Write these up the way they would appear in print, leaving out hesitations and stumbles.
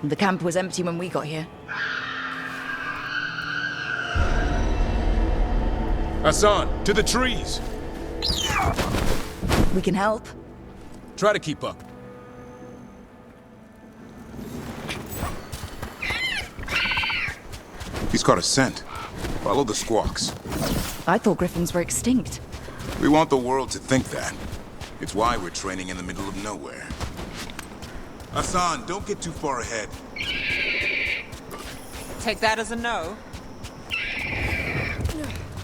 The camp was empty when we got here. Hassan, to the trees! We can help. Try to keep up. He's caught a scent. Follow the squawks. I thought griffins were extinct. We want the world to think that. It's why we're training in the middle of nowhere. Hassan, don't get too far ahead. Take that as a no.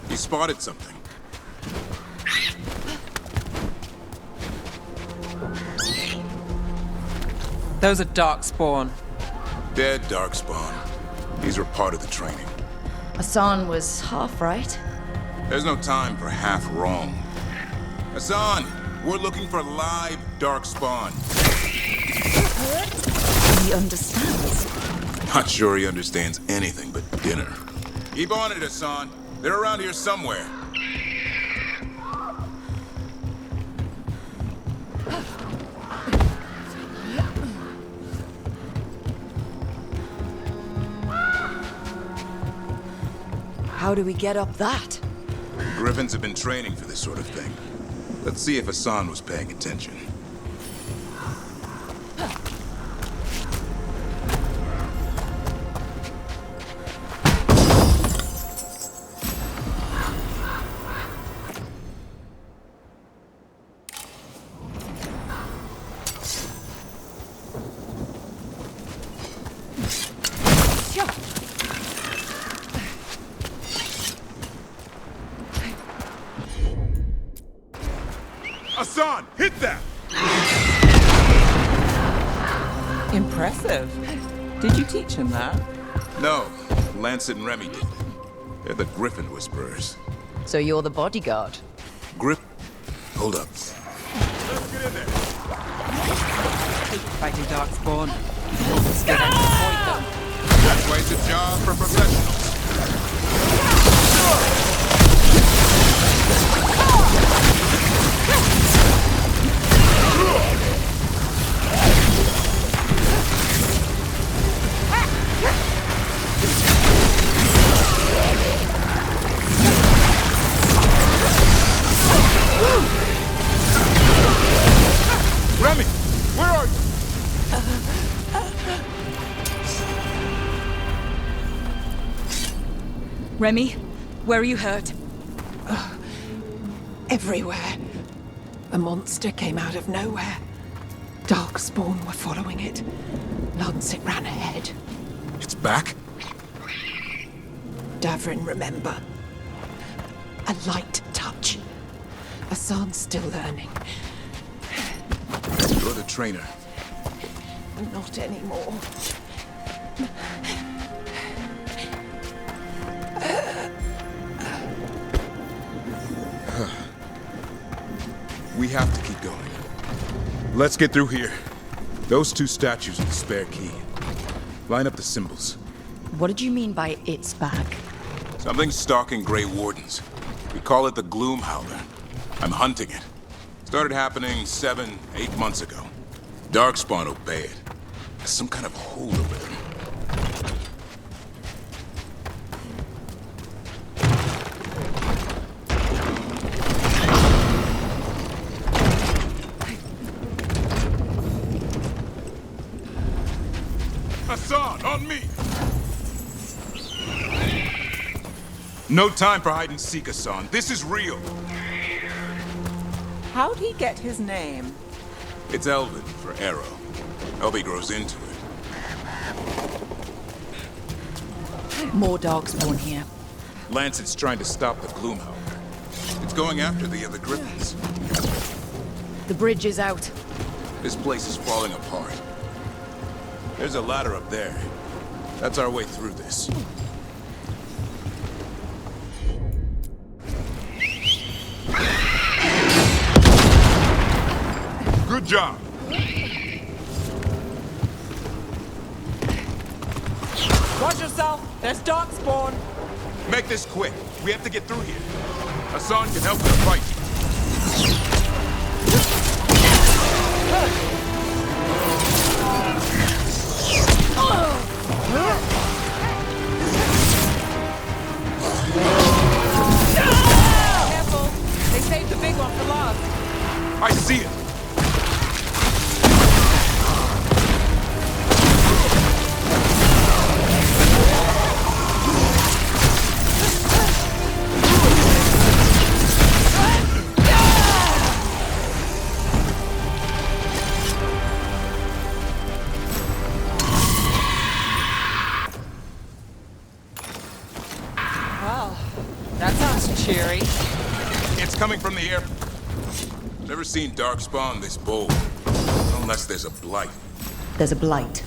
He spotted something. Those are darkspawn. Dead darkspawn. These were part of the training. Hassan was half right. There's no time for half wrong. Hassan, we're looking for live darkspawn. He understands. Not sure he understands anything but dinner. Keep on it, Hassan. They're around here somewhere. How do we get up that? Griffins have been training for this sort of thing. Let's see if Hassan was paying attention. Hassan, hit that! Impressive. Did you teach him that? No, Lancet and Remy did. They're the Griffin Whisperers. So you're the bodyguard. Grip. Hold up. Let's get in there. Fighting darkspawn. Scared I can avoid them. That's why it's a job for professionals. Remy, where are you? Remy, where are you hurt? Everywhere. A monster came out of nowhere. Darkspawn were following it. Lancet ran ahead. It's back? Davrin, remember. A light touch. Hassan's still learning. You're the trainer. Not anymore. We have to keep going. Let's get through here. Those two statues are the spare key. Line up the symbols. What did you mean by it's back? Something's stalking Grey Wardens. We call it the Gloom Howler. I'm hunting it. Started happening 7, 8 months ago. Darkspawn obey it. There's some kind of hold over them. Hassan, on me! No time for hide and seek, Hassan. This is real. How'd he get his name? It's Elven for arrow. Hope he grows into it. More darkspawn here. Lancet's trying to stop the Gloomhowler. It's going after the other Griffins. The bridge is out. This place is falling apart. There's a ladder up there. That's our way through this. Good job. Watch yourself! There's darkspawn! Make this quick. We have to get through here. Hassan can help with the fight. cheery. It's coming from the air. Never seen Darkspawn this bold. Unless there's a blight. There's a blight.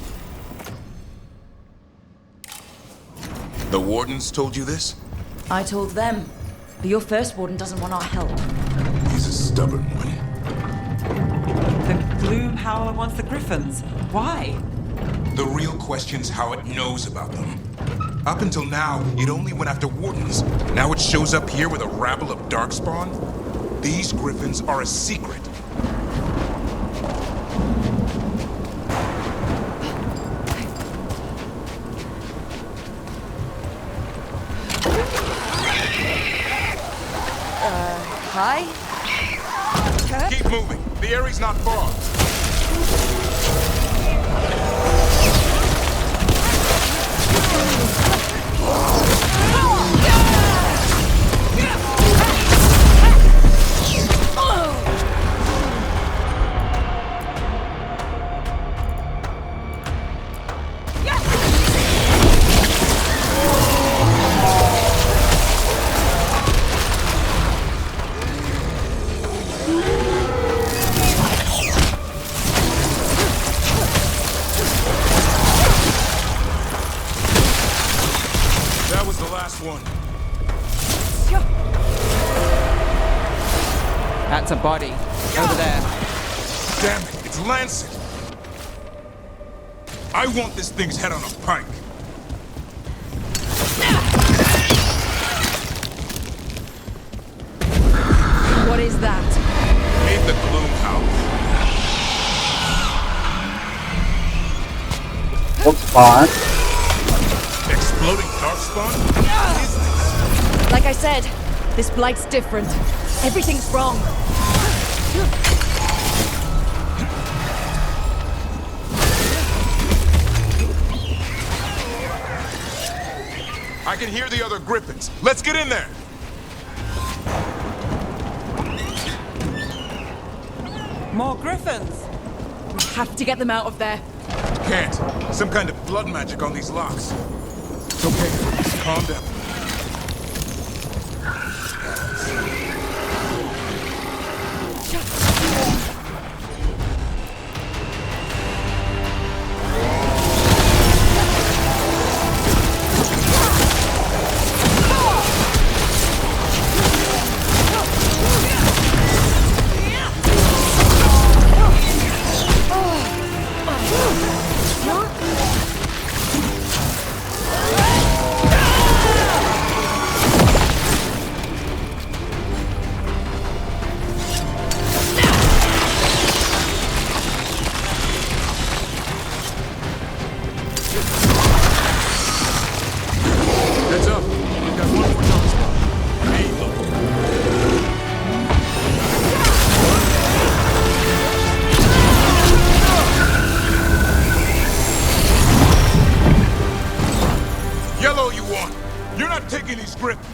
The Wardens told you this? I told them. But your first warden doesn't want our help. He's a stubborn one. The Gloom Howler wants the Griffins. Why? The real question's how it knows about them. Up until now, it only went after Wardens. Now it shows up here with a rabble of Darkspawn? These Griffins are a secret. Hi? Keep moving. The area's not far. That was the last one. That's a body. Over there. Damn it, it's Lancet. I want this thing's head on a pike. What is that? Made the Gloom Howler. Looks fine. Exploding Darkspawn? What is this? Like I said, this blight's different. Everything's wrong. I can hear the other Griffins. Let's get in there. More Griffins. We have to get them out of there. Can't. Some kind of blood magic on these locks. It's okay. Calm down. Heads up. We've got one more Darkspawn. Hey, look. Yellow you want. You're not taking these Griffins.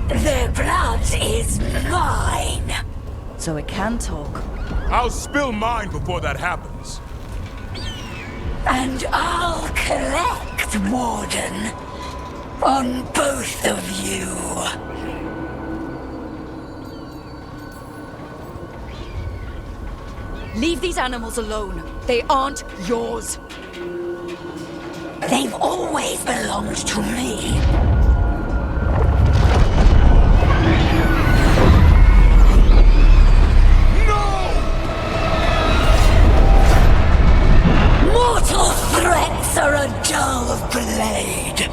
Their blood is mine. So it can talk. I'll spill mine before that happens. And I'll collect, Warden, on both of you. Leave these animals alone. They aren't yours. They've always belonged to me. Mortal threats are a dull blade.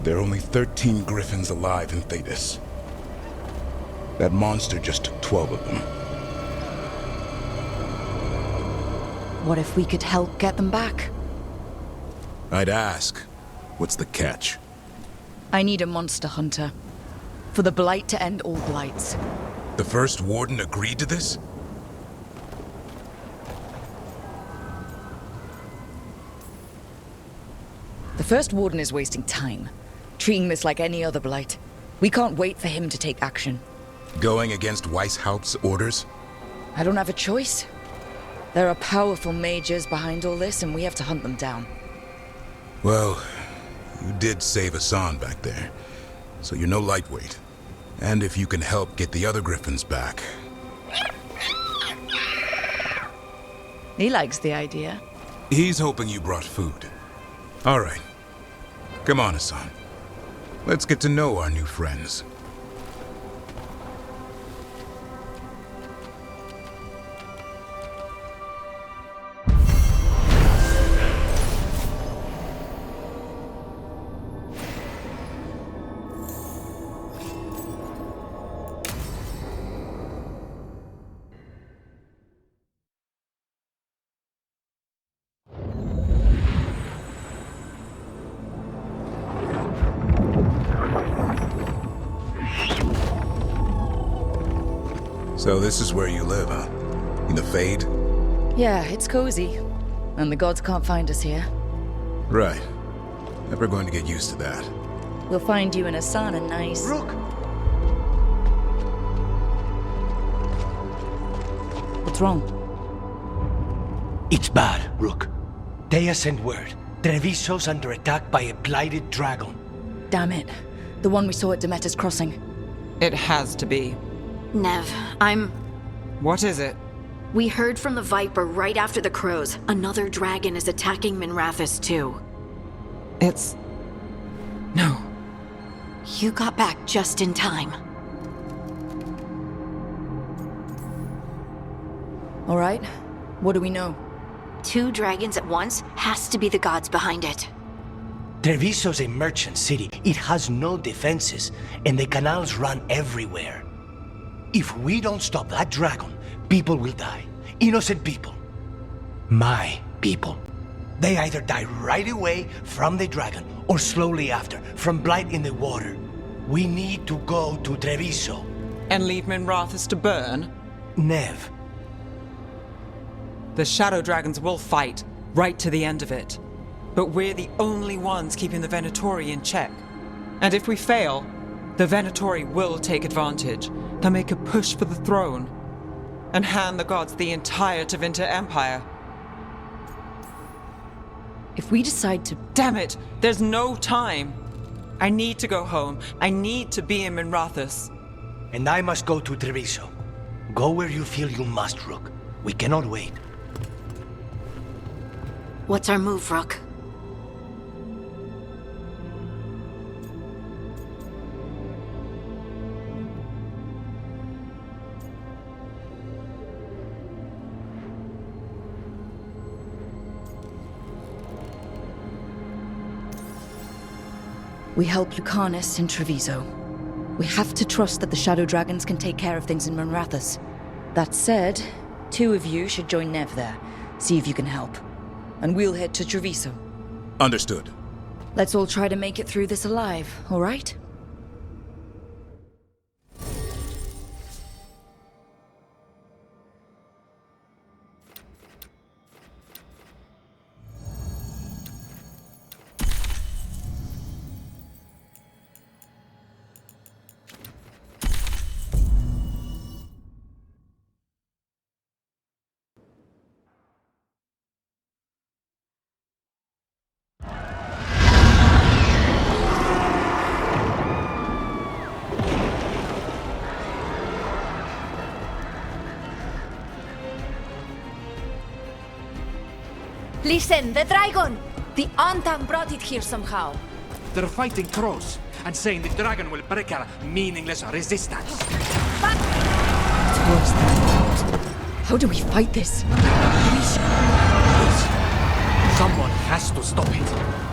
There are only 13 Griffins alive in Thetis. That monster just took 12 of them. What if we could help get them back? I'd ask, what's the catch? I need a monster hunter. For the Blight to end all blights. The first warden agreed to this? The first warden is wasting time, treating this like any other blight. We can't wait for him to take action. Going against Weishaupt's orders? I don't have a choice. There are powerful mages behind all this, and we have to hunt them down. Well, you did save Hassan back there, so you're no lightweight. And if you can help get the other griffins back... He likes the idea. He's hoping you brought food. All right. Come on, Hassan. Let's get to know our new friends. So this is where you live, huh? In the Fade? Yeah, it's cozy. And the gods can't find us here. Right. Never going to get used to that. We'll find you and Hassan a nice... Rook! What's wrong? It's bad, Rook. Dea sent word. Treviso's under attack by a blighted dragon. Damn it. The one we saw at Demeter's Crossing. It has to be. Nev, What is it? We heard from the Viper right after the crows. Another dragon is attacking Minrathous too. It's... No. You got back just in time. All right. What do we know? 2 dragons at once has to be the gods behind it. Treviso's a merchant city. It has no defenses, and the canals run everywhere. If we don't stop that dragon, people will die. Innocent people. My people. They either die right away from the dragon, or slowly after, from blight in the water. We need to go to Treviso. And leave Minrathous to burn? Nev. The Shadow Dragons will fight, right to the end of it. But we're the only ones keeping the Venatori in check. And if we fail, the Venatori will take advantage. They'll make a push for the throne, and hand the gods the entire Tevinter Empire. If we decide to... Damn it! There's no time! I need to go home. I need to be in Minrathous. And I must go to Treviso. Go where you feel you must, Rook. We cannot wait. What's our move, Rook? We help Lucanus in Treviso. We have to trust that the Shadow Dragons can take care of things in Minrathous. That said, 2 of you should join Nev there. See if you can help. And we'll head to Treviso. Understood. Let's all try to make it through this alive, all right? Listen, the dragon! The Antan brought it here somehow. They're fighting crows and saying the dragon will break our meaningless resistance. It's worse than I thought. How do we fight this? Please. Someone has to stop it.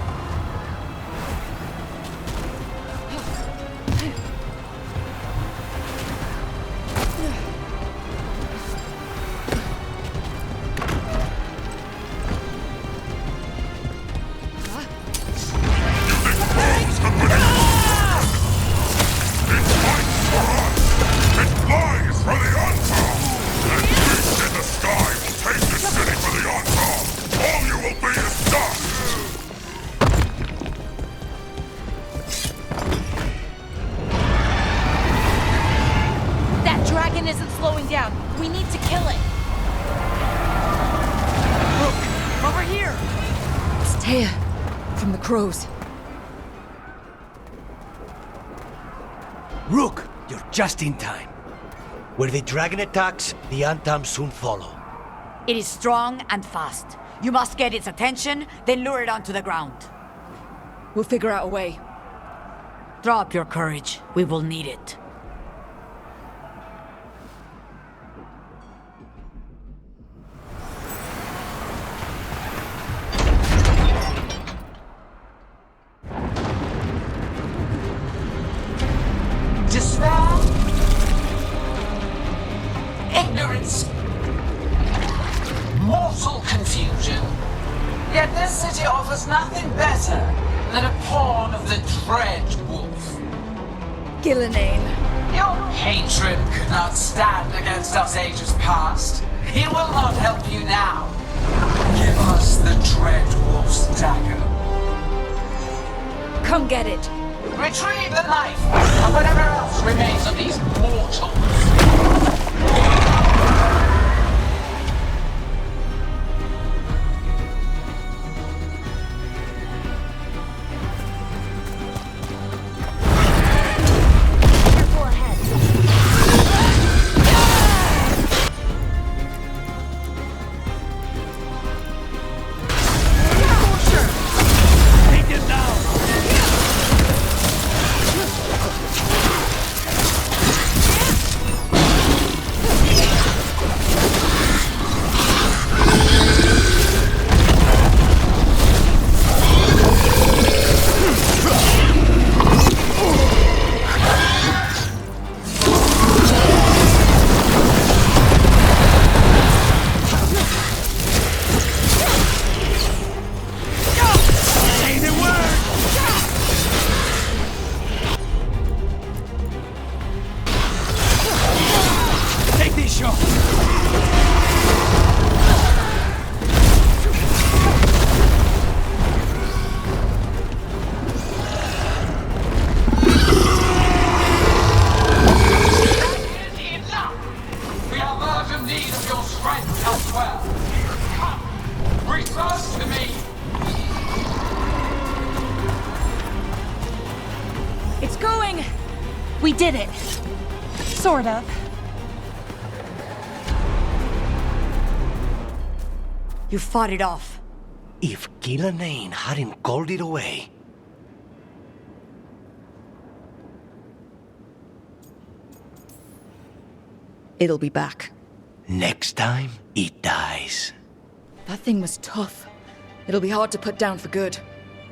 kill it! Look! Over here! It's Taya, from the crows. Rook, you're just in time. Where the dragon attacks, the Antam soon follow. It is strong and fast. You must get its attention, then lure it onto the ground. We'll figure out a way. Drop your courage. We will need it. Despair, ignorance, mortal confusion. Yet this city offers nothing better than a pawn of the Dread Wolf. Gillenane. Your hatred could not stand against us ages past. He will not help you now. Give us the Dread Wolf's dagger. Come get it. Retrieve the knife and whatever else remains of these mortals. It's going! We did it. Sort of. You fought it off. If Gillenane hadn't called it away... It'll be back. Next time, it dies. That thing was tough. It'll be hard to put down for good.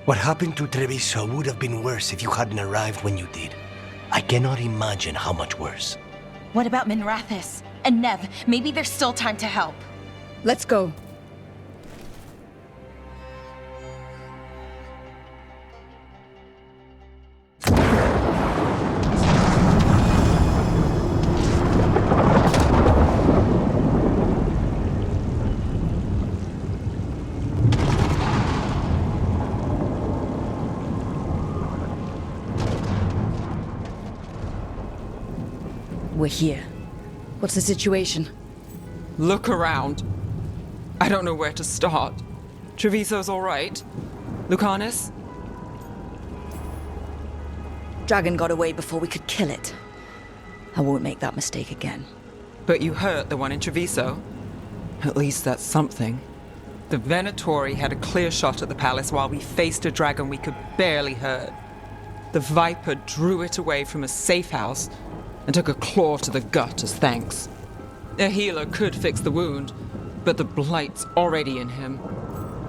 What happened to Treviso would have been worse if you hadn't arrived when you did. I cannot imagine how much worse. What about Minrathis? And Nev, maybe there's still time to help. Let's go. We're here. What's the situation? Look around. I don't know where to start. Treviso's all right. Lucanus? Dragon got away before we could kill it. I won't make that mistake again. But you hurt the one in Treviso. At least that's something. The Venatori had a clear shot at the palace while we faced a dragon we could barely hurt. The Viper drew it away from a safe house and took a claw to the gut as thanks. A healer could fix the wound, but the blight's already in him.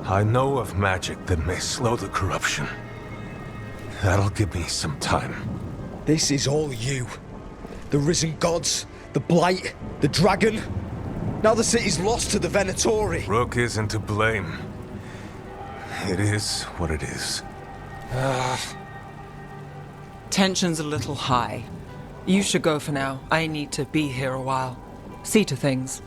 I know of magic that may slow the corruption. That'll give me some time. This is all you. The risen gods, the blight, the dragon. Now the city's lost to the Venatori. Rook isn't to blame. It is what it is. Tension's a little high. You should go for now. I need to be here a while. See to things.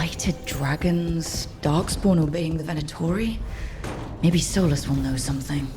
Blighted dragons, Darkspawn obeying the Venatori? Maybe Solus will know something.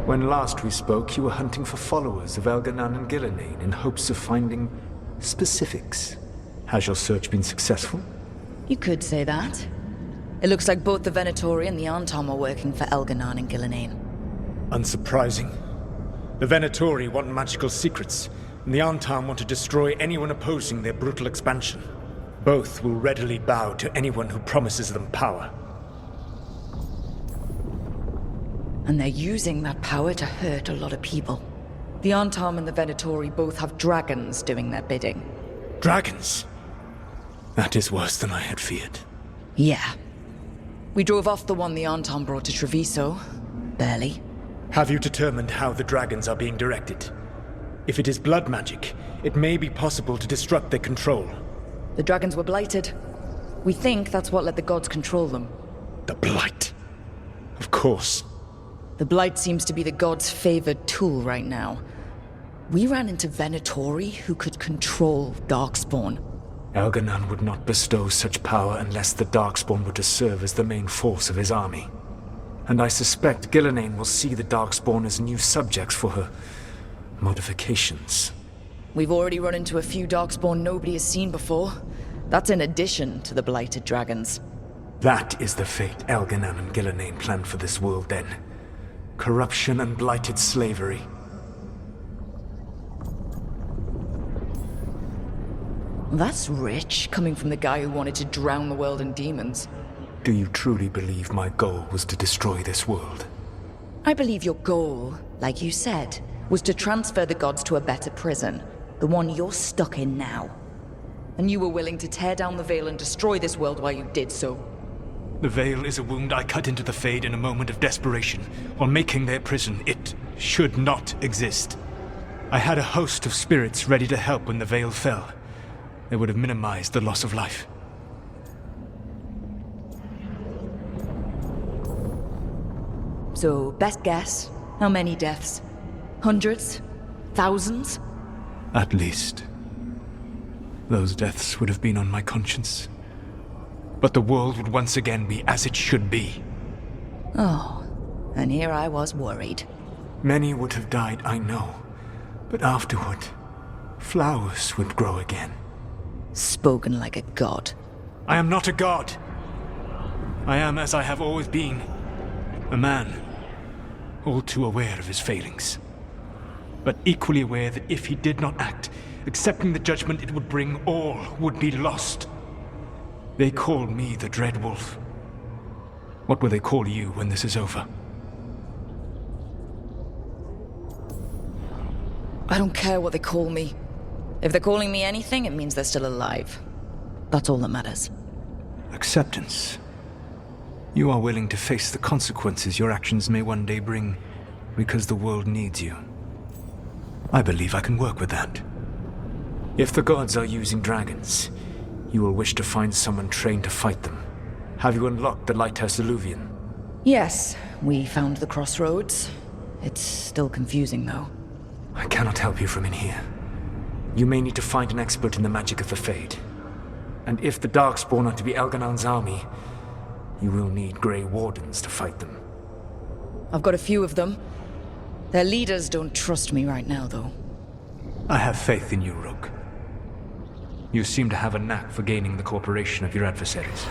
When last we spoke, you were hunting for followers of Elganan and Gillenane in hopes of finding specifics. Has your search been successful? You could say that. It looks like both the Venatori and the Antom are working for Elganan and Gillenane. Unsurprising. The Venatori want magical secrets, and the Antom want to destroy anyone opposing their brutal expansion. Both will readily bow to anyone who promises them power. And they're using that power to hurt a lot of people. The Antom and the Venatori both have dragons doing their bidding. Dragons? That is worse than I had feared. Yeah. We drove off the one the Antom brought to Treviso. Barely. Have you determined how the dragons are being directed? If it is blood magic, it may be possible to disrupt their control. The dragons were blighted. We think that's what let the gods control them. The blight. Of course. The blight seems to be the gods' favored tool right now. We ran into Venatori who could control Darkspawn. Elganan would not bestow such power unless the Darkspawn were to serve as the main force of his army. And I suspect Gillenane will see the Darkspawn as new subjects for her modifications. We've already run into a few Darkspawn nobody has seen before. That's in addition to the blighted dragons. That is the fate Elganan and Gillenane planned for this world then. Corruption and blighted slavery. That's rich, coming from the guy who wanted to drown the world in demons. Do you truly believe my goal was to destroy this world? I believe your goal, like you said, was to transfer the gods to a better prison. The one you're stuck in now. And you were willing to tear down the veil and destroy this world while you did so. The veil is a wound I cut into the Fade in a moment of desperation, while making their prison. It should not exist. I had a host of spirits ready to help when the veil fell. They would have minimized the loss of life. So, best guess, how many deaths? Hundreds? Thousands? At least. Those deaths would have been on my conscience. But the world would once again be as it should be. Oh, and here I was worried. Many would have died, I know. But afterward, flowers would grow again. Spoken like a god. I am not a god. I am as I have always been. A man. All too aware of his failings. But equally aware that if he did not act, accepting the judgment it would bring, all would be lost. They call me the Dread Wolf. What will they call you when this is over? I don't care what they call me. If they're calling me anything, it means they're still alive. That's all that matters. Acceptance. You are willing to face the consequences your actions may one day bring, because the world needs you. I believe I can work with that. If the gods are using dragons, you will wish to find someone trained to fight them. Have you unlocked the Lighthouse Illuvian? Yes, we found the crossroads. It's still confusing, though. I cannot help you from in here. You may need to find an expert in the magic of the Fade. And if the Darkspawn are to be Elganan's army, you will need Grey Wardens to fight them. I've got a few of them. Their leaders don't trust me right now, though. I have faith in you, Rook. You seem to have a knack for gaining the cooperation of your adversaries.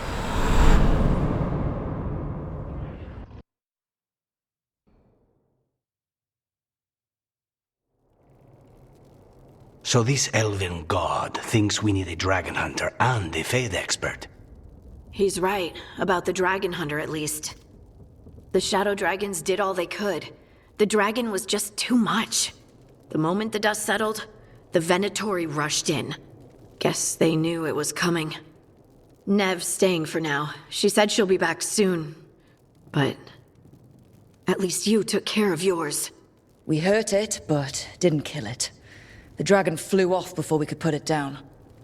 So this elven god thinks we need a dragon hunter and a Fade expert. He's right, about the dragon hunter at least. The shadow dragons did all they could. The dragon was just too much. The moment the dust settled, the Venatori rushed in. Guess they knew it was coming. Nev's staying for now. She said she'll be back soon. But at least you took care of yours. We hurt it, but didn't kill it. The dragon flew off before we could put it down.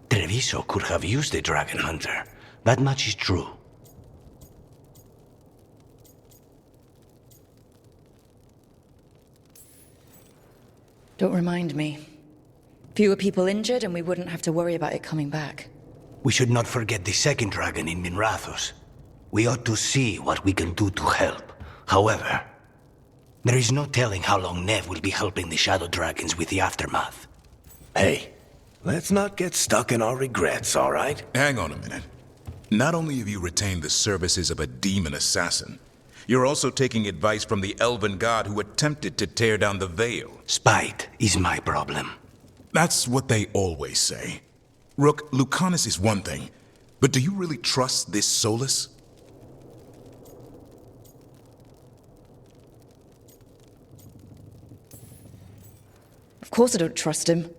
Treviso could have used the Dragon Hunter. That much is true. Don't remind me. Fewer people injured and we wouldn't have to worry about it coming back. We should not forget the second dragon in Minrathos. We ought to see what we can do to help. However, there is no telling how long Nev will be helping the Shadow Dragons with the aftermath. Hey, let's not get stuck in our regrets, all right? Hang on a minute. Not only have you retained the services of a demon assassin, you're also taking advice from the elven god who attempted to tear down the veil. Spite is my problem. That's what they always say. Rook, Lucanus is one thing, but do you really trust this Solus? Of course I don't trust him.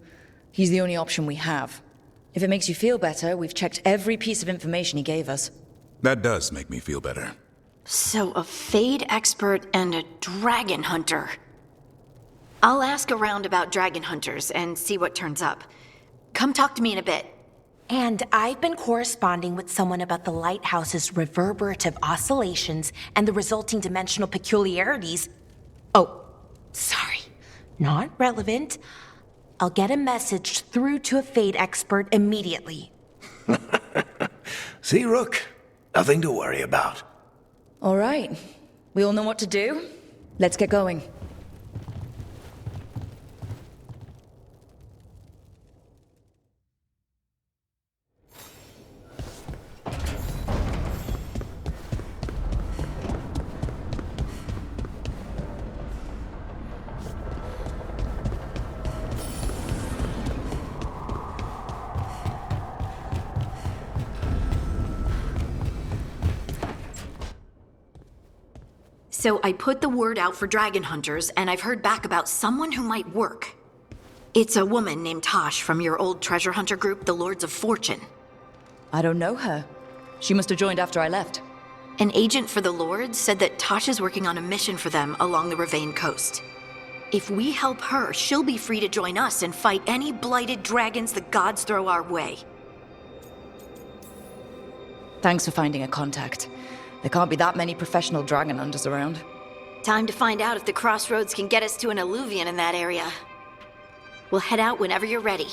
He's the only option we have. If it makes you feel better, we've checked every piece of information he gave us. That does make me feel better. So a Fade expert and a Dragon Hunter. I'll ask around about Dragon Hunters and see what turns up. Come talk to me in a bit. And I've been corresponding with someone about the lighthouse's reverberative oscillations and the resulting dimensional peculiarities. Oh, sorry. Not relevant. I'll get a message through to a Fade expert immediately. See, Rook? Nothing to worry about. All right. We all know what to do. Let's get going. So I put the word out for Dragon Hunters, and I've heard back about someone who might work. It's a woman named Tosh from your old treasure hunter group, the Lords of Fortune. I don't know her. She must have joined after I left. An agent for the Lords said that Tosh is working on a mission for them along the Ravane coast. If we help her, she'll be free to join us and fight any blighted dragons the gods throw our way. Thanks for finding a contact. There can't be that many professional dragon hunters around. Time to find out if the crossroads can get us to an alluvion in that area. We'll head out whenever you're ready.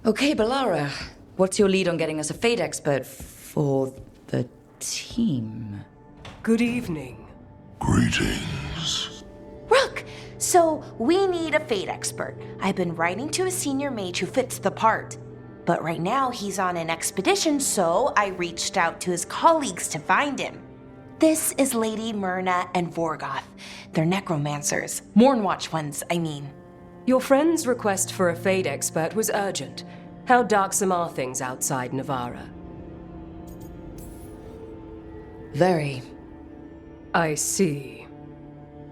Okay, Balara. What's your lead on getting us a Fade expert for the team? Good evening. Greetings. Rook! So, we need a Fade expert. I've been writing to a senior mage who fits the part. But right now, he's on an expedition, so I reached out to his colleagues to find him. This is Lady Myrna and Vorgoth. They're necromancers. Mournwatch ones, I mean. Your friend's request for a Fade expert was urgent. How darksome are things outside Navarra? Very. I see.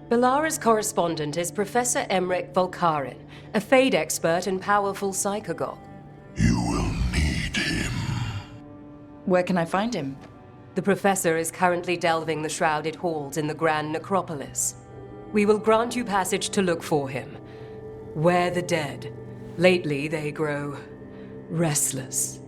Balara's correspondent is Professor Emmerich Volkaren, a Fade expert and powerful psychogog. You will need him. Where can I find him? The professor is currently delving the shrouded halls in the Grand Necropolis. We will grant you passage to look for him. Where the dead. Lately, they grow restless.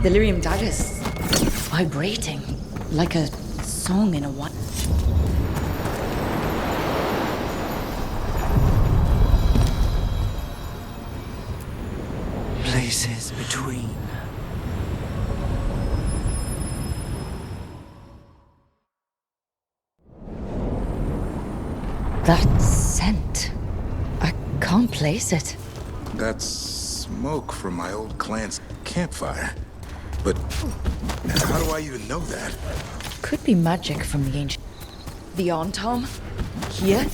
The lyrium dagger's vibrating, like a song in a one. Places between. That scent. I can't place it. That's smoke from my old clan's campfire. But how do I even know that? Could be magic from the ancient. The Arntom? Here?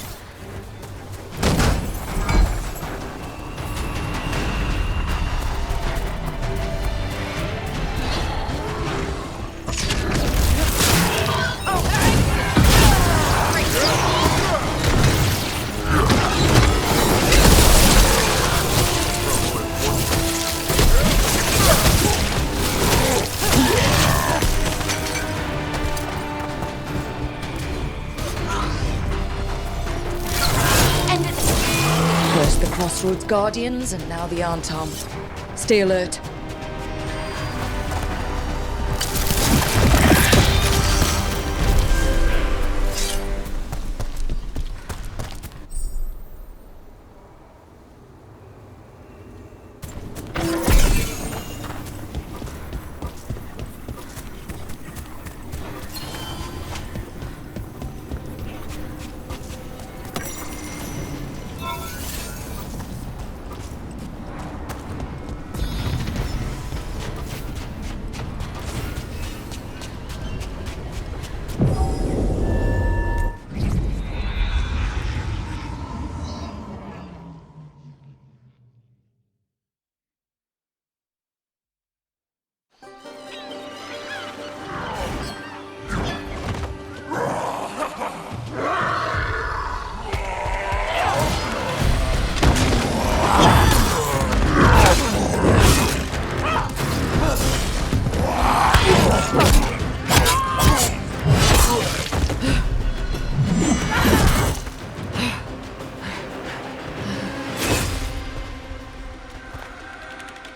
First the Crossroads Guardians, and now the Arntom. Stay alert.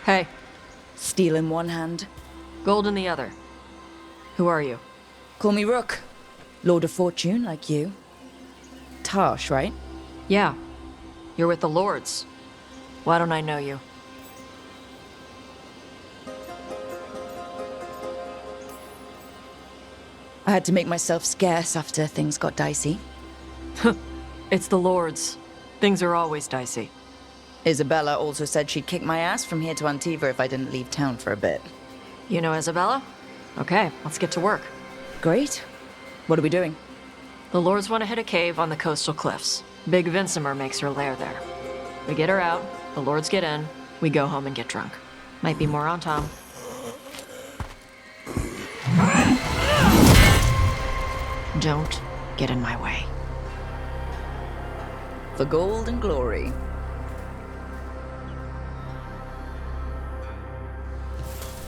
Hey. Steel in one hand. Gold in the other. Who are you? Call me Rook. Lord of Fortune, like you. Tarsh, right? Yeah. You're with the Lords. Why don't I know you? I had to make myself scarce after things got dicey. It's the Lords. Things are always dicey. Isabella also said she'd kick my ass from here to Antiva if I didn't leave town for a bit. You know Isabella? Okay, let's get to work. Great. What are we doing? The Lords want to hit a cave on the coastal cliffs. Big Vincimer makes her lair there. We get her out, the Lords get in, we go home and get drunk. Might be more on Tom. Don't get in my way. For gold and glory.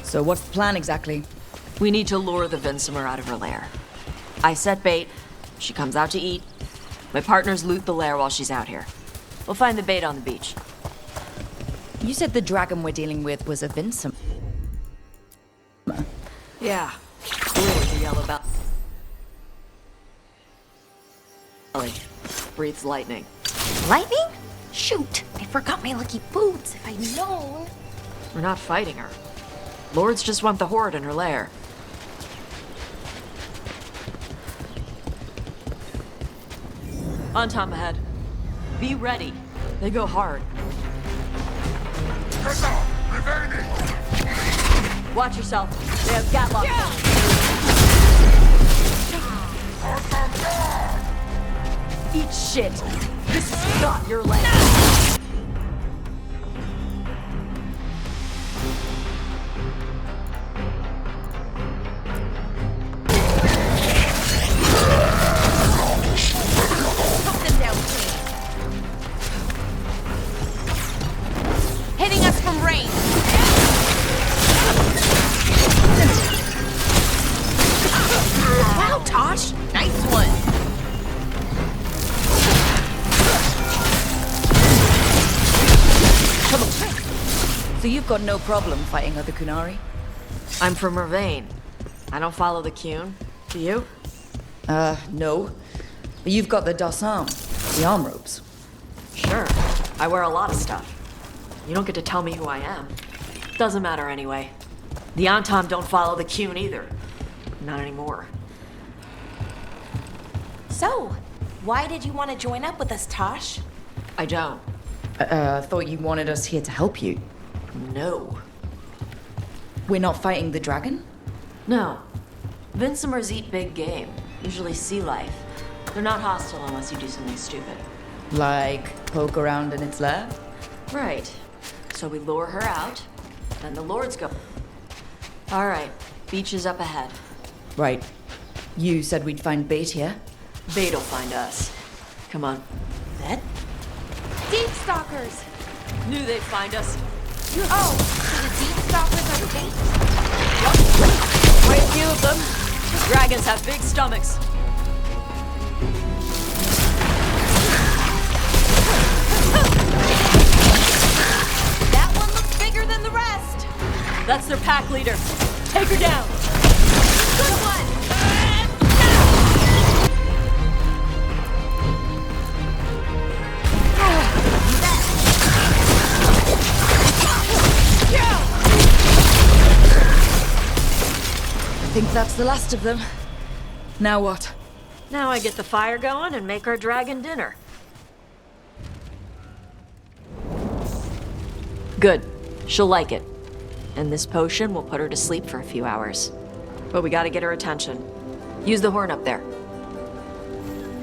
So what's the plan exactly? We need to lure the Vincimer out of her lair. I set bait, she comes out to eat. My partners loot the lair while she's out here. We'll find the bait on the beach. You said the dragon we're dealing with was a Vincimer. Yeah. Blue with a yellow bell. Breathes lightning. Lightning? Shoot! I forgot my lucky boots. If I'd known. We're not fighting her. Lords just want the Horde in her lair. On Tom ahead. Be ready. They go hard. Watch yourself. They have Gatlock. Eat shit. This is not your land. Hitting us from range. Wow, Tosh. Nice one. So you've got no problem fighting other Kunari? I'm from Mervain. I don't follow the Qun. Do you? No. But you've got the Dossam, the arm ropes. Sure. I wear a lot of stuff. You don't get to tell me who I am. Doesn't matter anyway. The Antam don't follow the Qun either. Not anymore. So, why did you want to join up with us, Tosh? I don't. I thought you wanted us here to help you. No. We're not fighting the dragon? No. Vincimers eat big game, usually sea life. They're not hostile unless you do something stupid. Like poke around in its lair? Right. So we lure her out, then the lords go. All right, beach is up ahead. Right. You said we'd find bait here? Bait'll find us. Come on. That? Deep Stalkers! Knew they'd find us. Oh, so the Deep Stalkers are bait? Quite a few of them. The dragons have big stomachs. That one looks bigger than the rest. That's their pack leader. Take her down. Good one. I think that's the last of them. Now what? Now I get the fire going and make our dragon dinner. Good. She'll like it. And this potion will put her to sleep for a few hours. But we gotta get her attention. Use the horn up there.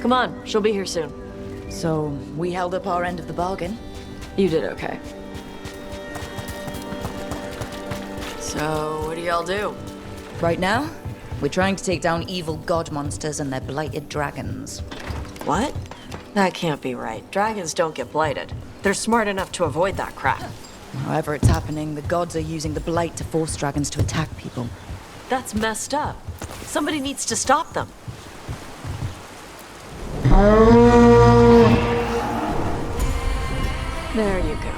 Come on, she'll be here soon. So, we held up our end of the bargain? You did okay. So, what do y'all do? Right now, we're trying to take down evil god monsters and their blighted dragons. What? That can't be right. Dragons don't get blighted. They're smart enough to avoid that crap. However it's happening, the gods are using the blight to force dragons to attack people. That's messed up. Somebody needs to stop them. There you go.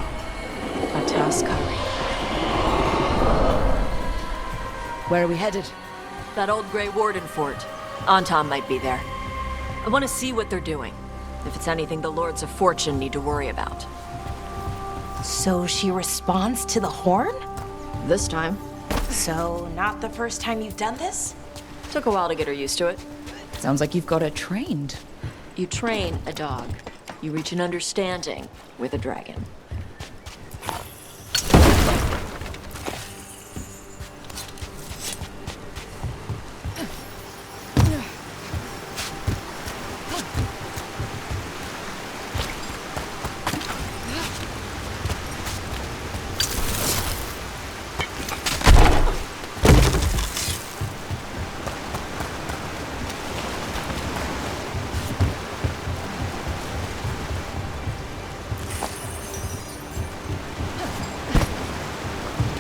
A task coming. Where are we headed? That old Grey Warden fort. Antam might be there. I want to see what they're doing. If it's anything the Lords of Fortune need to worry about. So she responds to the horn? This time. So, not the first time you've done this? Took a while to get her used to it. Sounds like you've got her trained. You train a dog. You reach an understanding with a dragon.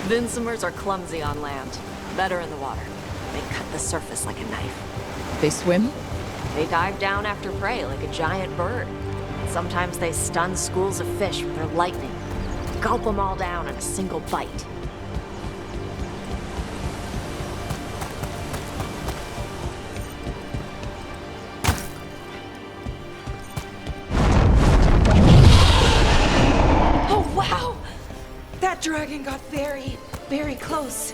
Vincimers are clumsy on land, better in the water. They cut the surface like a knife. They swim? They dive down after prey like a giant bird. Sometimes they stun schools of fish with their lightning. Gulp them all down in a single bite. Oh, wow! That dragon got very, very close.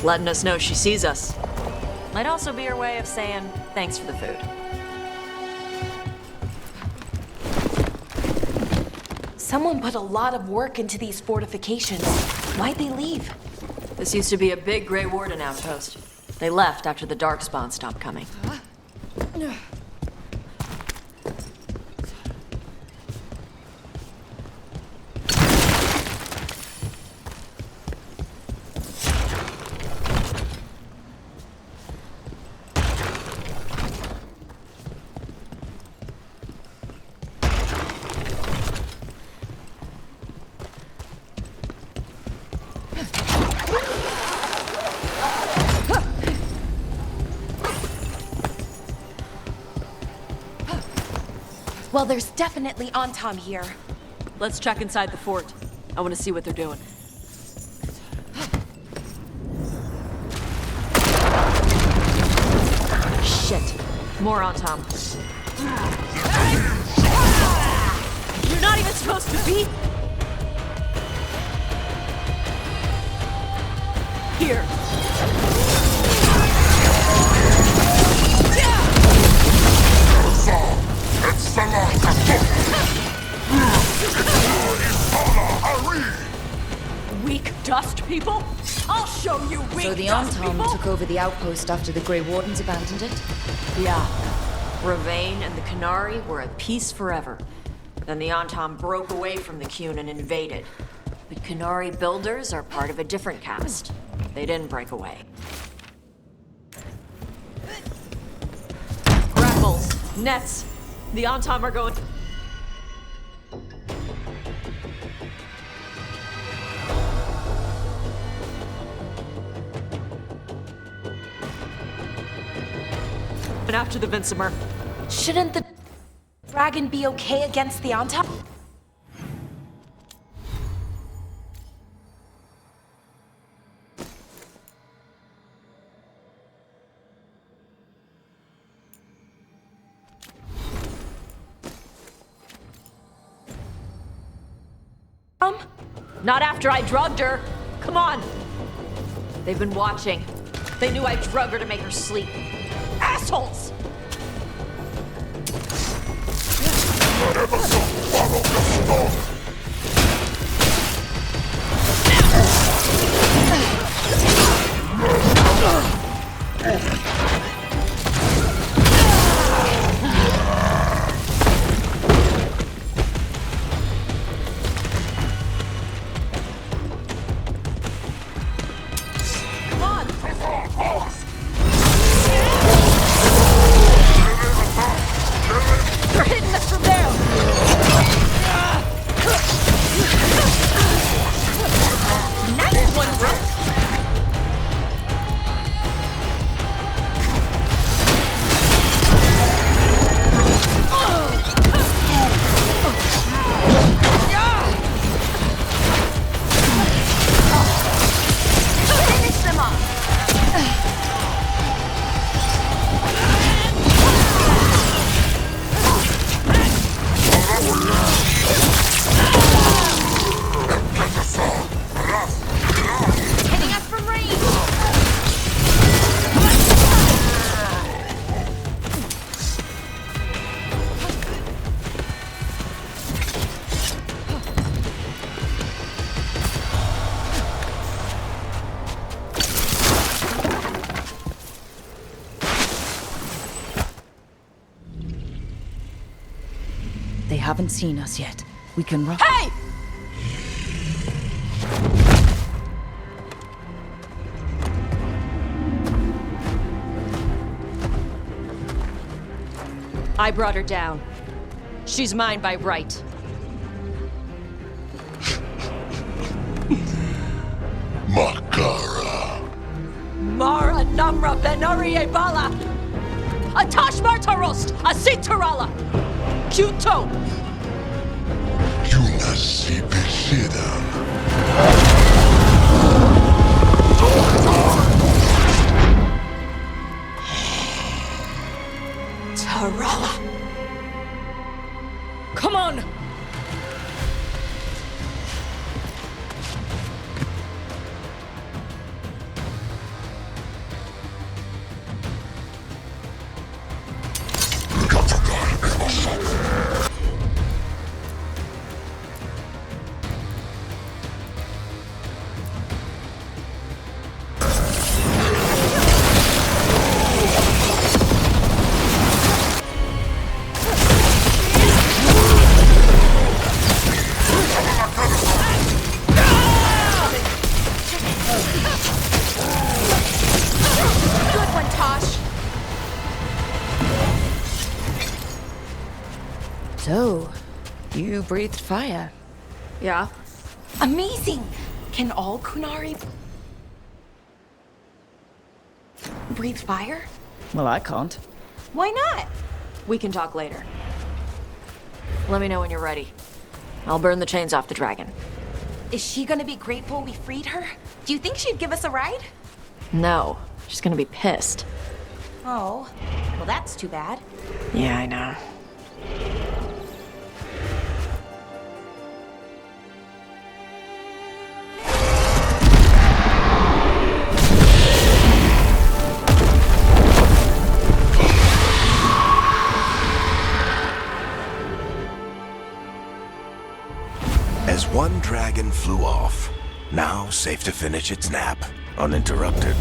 Letting us know she sees us. Might also be her way of saying thanks for the food. Someone put a lot of work into these fortifications. Why'd they leave? This used to be a big Grey Warden outpost. They left after the Darkspawn stopped coming. Well, there's definitely Antam here. Let's check inside the fort. I want to see what they're doing. Shit. More on Tom. You're not even supposed to be... here. Weak dust people? I'll show you weak So the dust Antom people! took over the outpost after the Grey Wardens abandoned it? Yeah. Ravain and the Canary were at peace forever. Then the Antom broke away from the Qun and invaded. The Canary builders are part of a different caste. They didn't break away. Grapples, nets. The Antom are going... and after the Vincimer. Shouldn't the dragon be okay against the Antom? Not after I drugged her. Come on. They've been watching. They knew I drugged her to make her sleep. Assholes! They haven't seen us yet. We can run. Hey! I brought her down. She's mine by right. Makara. Mara Namra Benori Ebala! Atash Martarost! Asitarala! Kyuto! Yunasi Pesidam. Tarala! Come on! So, you breathed fire. Yeah. Amazing! Can all Kunari breathe fire? Well, I can't. Why not? We can talk later. Let me know when you're ready. I'll burn the chains off the dragon. Is she gonna be grateful we freed her? Do you think she'd give us a ride? No, she's gonna be pissed. Oh, Well, that's too bad. Yeah, I know. As one dragon flew off, now safe to finish its nap, uninterrupted,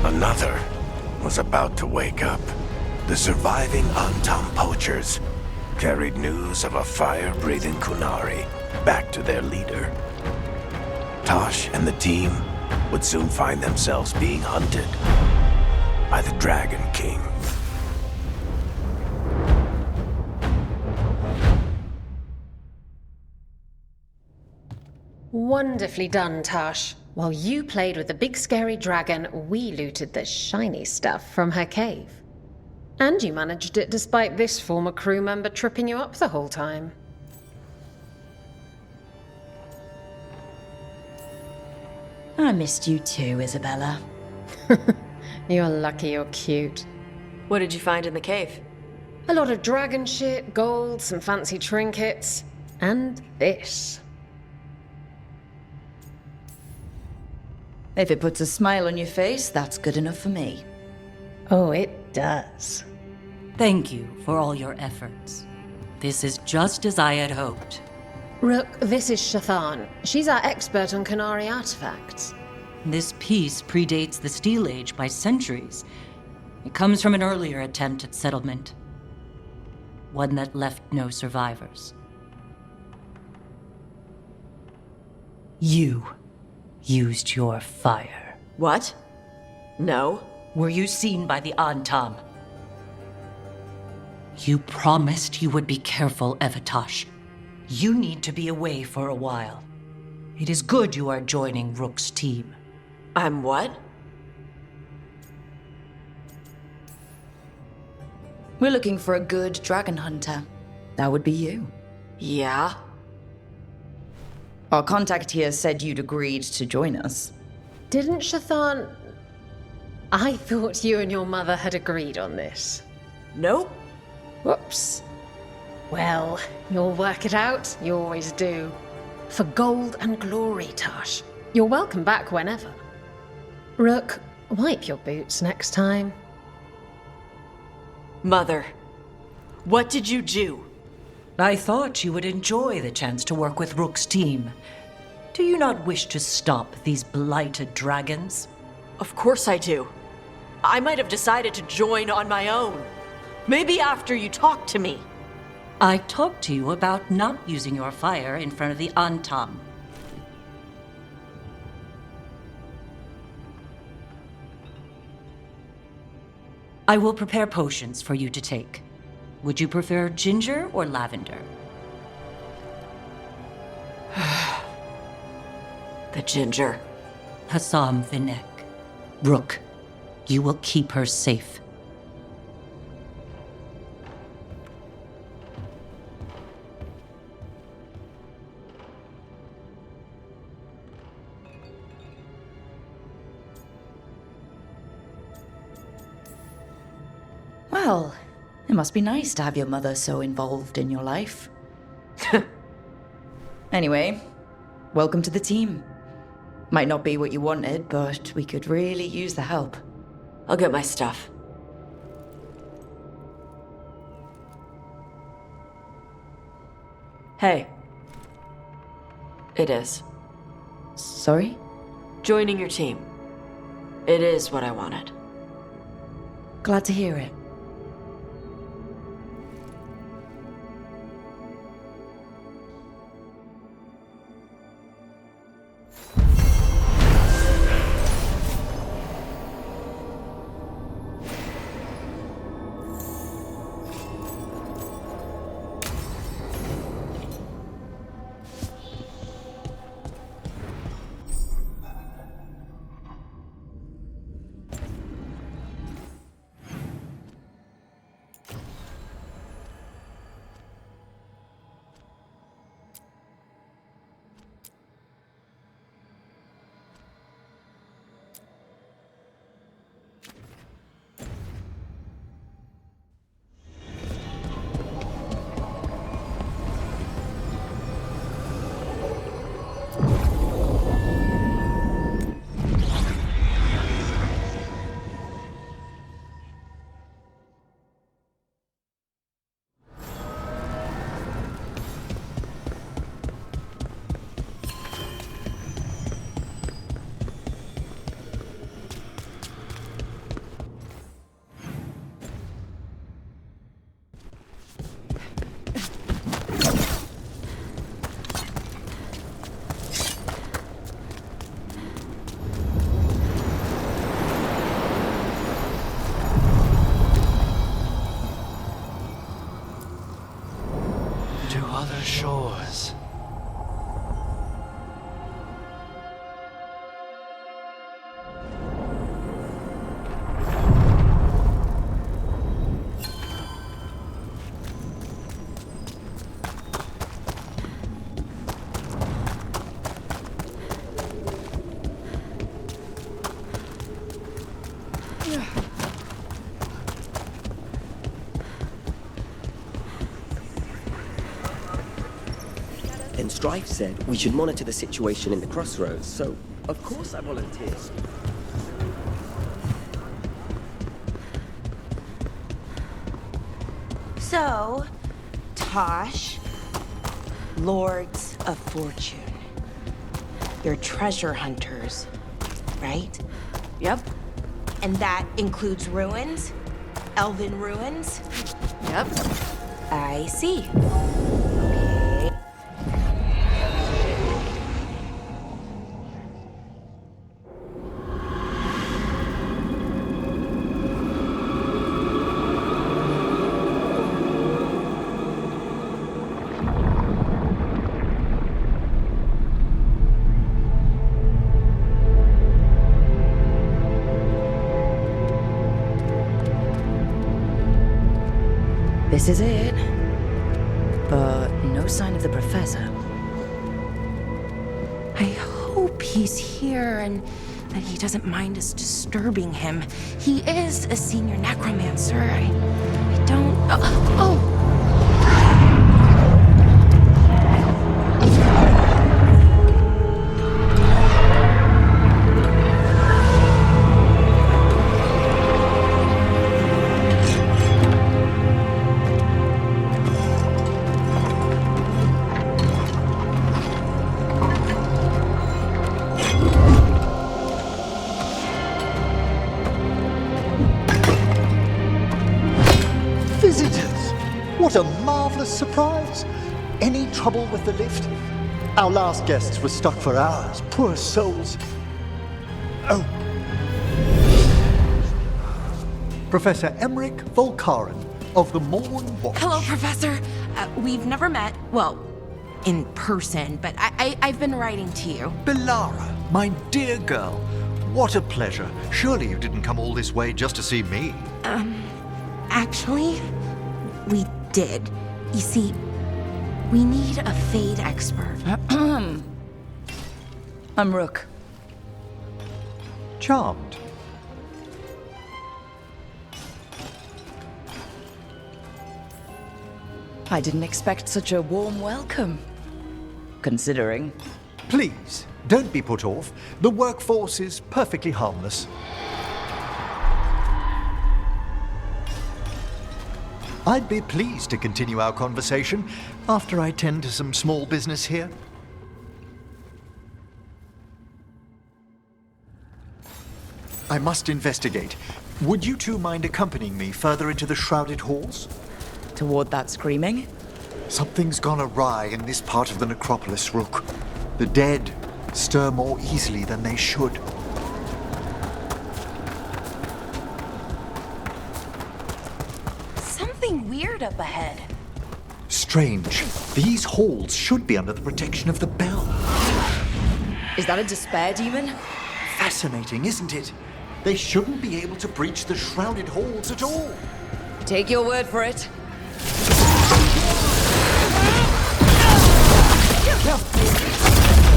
another was about to wake up. The surviving Antam poachers carried news of a fire-breathing Kunari back to their leader. Tosh and the team would soon find themselves being hunted by the Dragon King. Wonderfully done, Tosh. While you played with the big scary dragon, we looted the shiny stuff from her cave. And you managed it despite this former crew member tripping you up the whole time. I missed you too, Isabella. You're lucky you're cute. What did you find in the cave? A lot of dragon shit, gold, some fancy trinkets, and this. If it puts a smile on your face, that's good enough for me. Oh, it does. Thank you for all your efforts. This is just as I had hoped. Rook, this is Shathan. She's our expert on Kunari artifacts. This piece predates the Steel Age by centuries. It comes from an earlier attempt at settlement. One that left no survivors. You used your fire. What? No. Were you seen by the Antam? You promised you would be careful, Evatosh. You need to be away for a while. It is good you are joining Rook's team. I'm what? We're looking for a good dragon hunter. That would be you. Yeah? Our contact here said you'd agreed to join us. Didn't Shathan... I thought you and your mother had agreed on this. Nope. Whoops. Well, you'll work it out. You always do. For gold and glory, Tosh. You're welcome back whenever. Rook, wipe your boots next time. Mother, what did you do? I thought you would enjoy the chance to work with Rook's team. Do you not wish to stop these blighted dragons? Of course I do. I might have decided to join on my own. Maybe after you talked to me. I talked to you about not using your fire in front of the Antam. I will prepare potions for you to take. Would you prefer ginger or lavender? The ginger. Hassam Vinek. Rook, you will keep her safe. Well, it must be nice to have your mother so involved in your life. Anyway, welcome to the team. Might not be what you wanted, but we could really use the help. I'll get my stuff. Hey. It is. Sorry? Joining your team. It is what I wanted. Glad to hear it. Captain Strife said we should monitor the situation in the crossroads, so of course I volunteered. So, Tosh, Lords of Fortune. You're treasure hunters, right? Yep. And that includes ruins? Elven ruins? Yep. I see. This is it. But no sign of the professor. I hope he's here and that he doesn't mind us disturbing him. He is a senior necromancer. I don't... Oh! Visitors! What a marvelous surprise! Any trouble with the lift? Our last guests were stuck for hours. Poor souls. Oh. Professor Emmerich Volkaren of the Morn Watch. Hello, Professor. We've never met. Well, in person, but I've been writing to you. Belara, my dear girl. What a pleasure. Surely you didn't come all this way just to see me. Actually, we did. You see, we need a Fade expert. I'm Rook. Charmed. I didn't expect such a warm welcome. Considering. Please, don't be put off. The workforce is perfectly harmless. I'd be pleased to continue our conversation after I tend to some small business here. I must investigate. Would you two mind accompanying me further into the shrouded halls? Toward that screaming? Something's gone awry in this part of the necropolis, Rook. The dead stir more easily than they should. Something weird up ahead. Strange. These halls should be under the protection of the bell. Is that a despair demon? Fascinating, isn't it? They shouldn't be able to breach the shrouded halls at all. Take your word for it.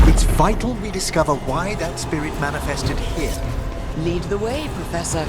It's vital we discover why that spirit manifested here. Lead the way, Professor.